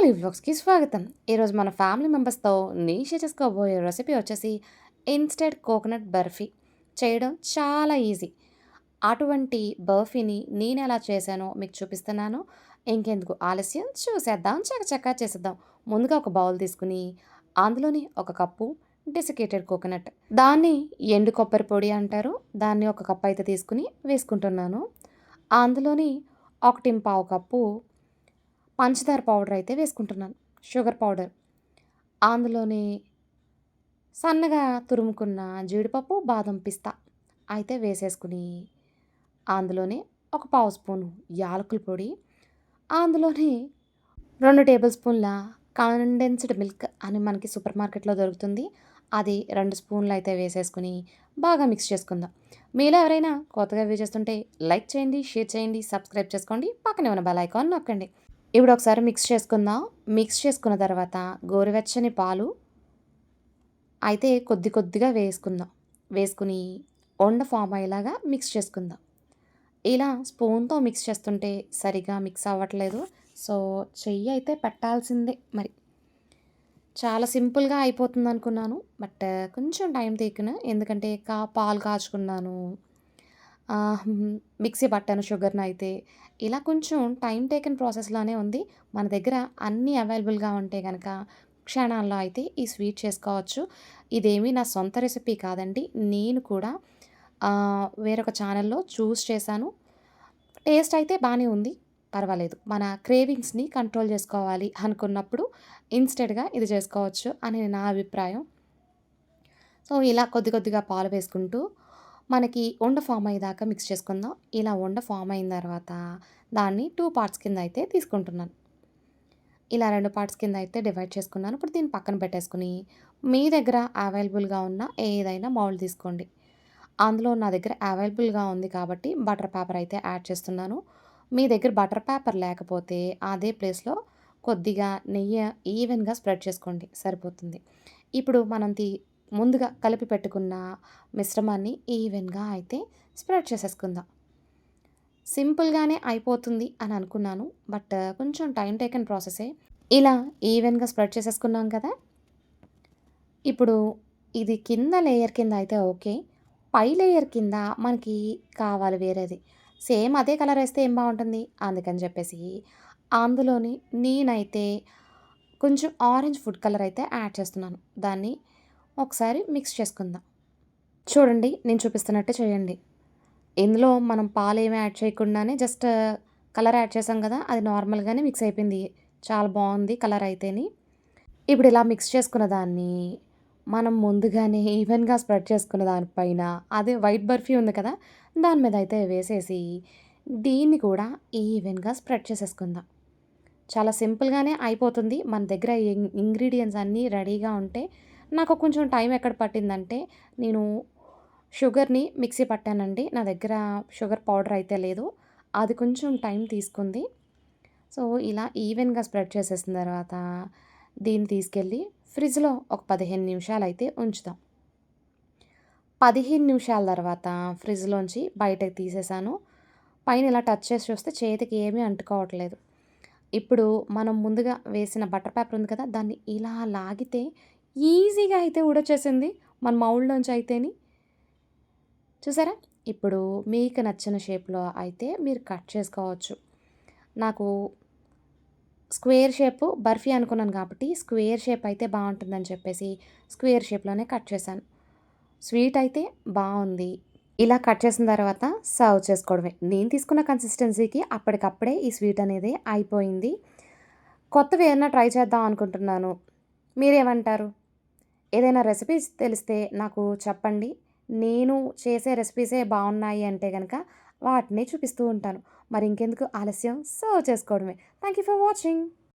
ఈ వ్లాగ్స్‌కి స్వాగతం. ఈరోజు మన ఫ్యామిలీ మెంబర్స్‌తో నేను షేర్ చేసుకోబోయే రెసిపీ వచ్చేసి ఇన్‌స్టంట్ కోకోనట్ బర్ఫీ. చేయడం చాలా ఈజీ. అటువంటి బర్ఫీని నేనెలా చేశానో మీకు చూపిస్తున్నాను. ఇంకెందుకు ఆలస్యం చూసేద్దాం. చకచకా చేసేద్దాం. ముందుగా ఒక బౌల్ తీసుకొని అందులోని ఒక కప్పు డెసికేటెడ్ కోకోనట్. దాన్ని ఎండు కొబ్బరి పొడి అంటారు. దాన్ని ఒక కప్ అయితే తీసుకొని వేసుకుంటున్నాను. అందులోని 1 కప్పు పంచదార పౌడర్ అయితే వేసుకుంటున్నాను. Sugar powder. అందులోని సన్నగా తురుముకున్న జీడిపప్పు, బాదం, పిస్తా అయితే వేసేసుకుని, అందులోనే ఒక పావు స్పూను యాలకుల పొడి, అందులోని 2 టేబుల్ స్పూన్ల కండెన్స్డ్ మిల్క్ అని మనకి సూపర్ మార్కెట్‌లో దొరుకుతుంది. అది 2 స్పూన్లు అయితే వేసేసుకొని బాగా మిక్స్ చేసుకుందాం. మీలో ఎవరైనా కొత్తగా వ్యూ చేస్తుంటే లైక్ చేయండి, షేర్ చేయండి, సబ్స్క్రైబ్ చేసుకోండి. పక్కనే ఉన్న బెల్ ఐకాన్ నొక్కండి. ఇప్పుడు ఒకసారి మిక్స్ చేసుకుందాం. మిక్స్ చేసుకున్న తర్వాత గోరువెచ్చని పాలు అయితే కొద్ది కొద్దిగా వేసుకుందాం. వేసుకుని ఉండ ఫామ్ అయ్యేలాగా మిక్స్ చేసుకుందాం. ఇలా స్పూన్‌తో మిక్స్ చేస్తుంటే సరిగ్గా మిక్స్ అవ్వట్లేదు. సో, చెయ్యి అయితే పెట్టాల్సిందే మరి. చాలా సింపుల్‌గా అయిపోతుందనుకున్నాను. బట్ కొంచెం టైం టేకెన్. ఎందుకంటే పాలు కాచుకున్నాను. మిక్సీ పట్టాను షుగర్‌నయితే. ఇలా కొంచెం టైమ్ టేకెన్ ప్రాసెస్‌లానే ఉంది. మన దగ్గర అన్నీ అవైలబుల్‌గా ఉంటే గనక క్షణాల్లో అయితే ఈ స్వీట్ చేసుకోవచ్చు. ఇదేమీ నా సొంత రెసిపీ కాదండి. నేను కూడా వేరొక ఛానల్‌లో చూసి చేశాను. టేస్ట్ అయితే బానే ఉంది. పర్వాలేదు. మన క్రేవింగ్స్‌ని కంట్రోల్ చేసుకోవాలి అనుకున్నప్పుడు ఇన్‌స్టెడ్‌గా ఇది చేసుకోవచ్చు అని నా అభిప్రాయం. సో, ఇలా కొద్ది కొద్దిగా పాలు వేసుకుంటూ మనకి ఉండ ఫామ్ అయ్యేదాకా మిక్స్ చేసుకుందాం. ఇలా ఉండ ఫామ్ అయిన తర్వాత దాన్ని 2 పార్ట్స్ కింద అయితే తీసుకుంటున్నాను. ఇలా 2 పార్ట్స్ కింద అయితే డివైడ్ చేసుకున్నాను. ఇప్పుడు దీన్ని పక్కన పెట్టేసుకొని మీ దగ్గర అవైలబుల్‌గా ఉన్న ఏదైనా మౌల్డ్ తీసుకోండి. అందులో నా దగ్గర అవైలబుల్‌గా ఉంది కాబట్టి బటర్ పేపర్ అయితే యాడ్ చేస్తున్నాను. మీ దగ్గర బటర్ పేపర్ లేకపోతే అదే ప్లేస్‌లో కొద్దిగా నెయ్యి ఈవెన్‌గా స్ప్రెడ్ చేసుకోండి సరిపోతుంది. ఇప్పుడు మనం ముందుగా కలిపి పెట్టుకున్న మిశ్రమాన్ని ఈవెన్‌గా అయితే స్ప్రెడ్ చేసేసుకుందాం. సింపుల్‌గానే అయిపోతుంది అని అనుకున్నాను. బట్ కొంచెం టైమ్ టేకెన్ ప్రాసెసే. ఇలా ఈవెన్‌గా స్ప్రెడ్ చేసేసుకున్నాం కదా! ఇప్పుడు ఇది కింద లేయర్ కింద అయితే ఓకే. పై లేయర్ కింద మనకి కావాలి వేరేది. సేమ్ అదే కలర్ ఏస్తే ఏం బావుంటుంది. అందుకని చెప్పేసి అందులోని నేనైతే కొంచెం ఆరెంజ్ ఫుడ్ కలర్ అయితే యాడ్ చేస్తున్నాను. దాన్ని ఒకసారి మిక్స్ చేసుకుందాం. చూడండి నేను చూపిస్తున్నట్టే చేయండి. ఇందులో మనం పాలేమి యాడ్ చేయకుండానే జస్ట్ కలర్ యాడ్ చేసాం కదా! అది నార్మల్‌గానే మిక్స్ అయిపోయింది. చాలా బావుంది కలర్ అయితేని. ఇప్పుడు ఇలా మిక్స్ చేసుకున్న దాన్ని మనం ముందుగానే ఈవెన్‌గా స్ప్రెడ్ చేసుకున్న దాని పైన అదే వైట్ బర్ఫీ ఉంది కదా! దాని మీద అయితే వేసేసి దీన్ని కూడా ఈవెన్‌గా స్ప్రెడ్ చేసేసుకుందాం. చాలా సింపుల్‌గానే అయిపోతుంది. మన దగ్గర ఇంగ్రీడియెంట్స్ అన్నీ రెడీగా ఉంటే నాకు కొంచెం టైం ఎక్కడ పట్టిందంటే నేను షుగర్‌ని మిక్సీ పట్టానండి. నా దగ్గర షుగర్ పౌడర్ అయితే లేదు. అది కొంచెం టైం తీసుకుంది. సో, ఇలా ఈవెన్‌గా స్ప్రెడ్ చేసేసిన తర్వాత దీన్ని తీసుకెళ్ళి ఫ్రిడ్జ్‌లో ఒక 15 నిమిషాలయితే ఉంచుదాం. 15 నిమిషాల తర్వాత ఫ్రిడ్జ్‌లోంచి బయటకి తీసేసాను. పైన ఇలా టచ్ చేసి చూస్తే చేతికి ఏమీ అంటుకోవట్లేదు. ఇప్పుడు మనం ముందుగా వేసిన బటర్ పేపర్ ఉంది కదా! దాన్ని ఇలా లాగితే ఈజీగా అయితే ఊడొచ్చేసింది. మన మౌల్డ్‌లోంచి అయితేని. చూసారా? ఇప్పుడు మీకు నచ్చిన షేప్‌లో అయితే మీరు కట్ చేసుకోవచ్చు. నాకు స్క్వేర్ షేపు బర్ఫీ అనుకున్నాను కాబట్టి, స్క్వేర్ షేప్ అయితే బావుంటుందని చెప్పేసి స్క్వేర్ షేప్‌లోనే కట్ చేశాను. స్వీట్ అయితే బావుంది. ఇలా కట్ చేసిన తర్వాత సర్వ్ చేసుకోవడమే. నేను తీసుకున్న కన్సిస్టెన్సీకి అప్పటికప్పుడే ఈ స్వీట్ అనేది అయిపోయింది. కొత్తవి ఏమన్నా ట్రై చేద్దాం అనుకుంటున్నాను. మీరేమంటారు? ఏదైనా రెసిపీస్ తెలిస్తే నాకు చెప్పండి. నేను చేసే రెసిపీసే బావున్నాయి అంటే గనక వాటినే చూపిస్తూ ఉంటాను. మరి ఇంకెందుకు ఆలస్యం సర్వ్ చేసుకోవడమే. Thank you for watching.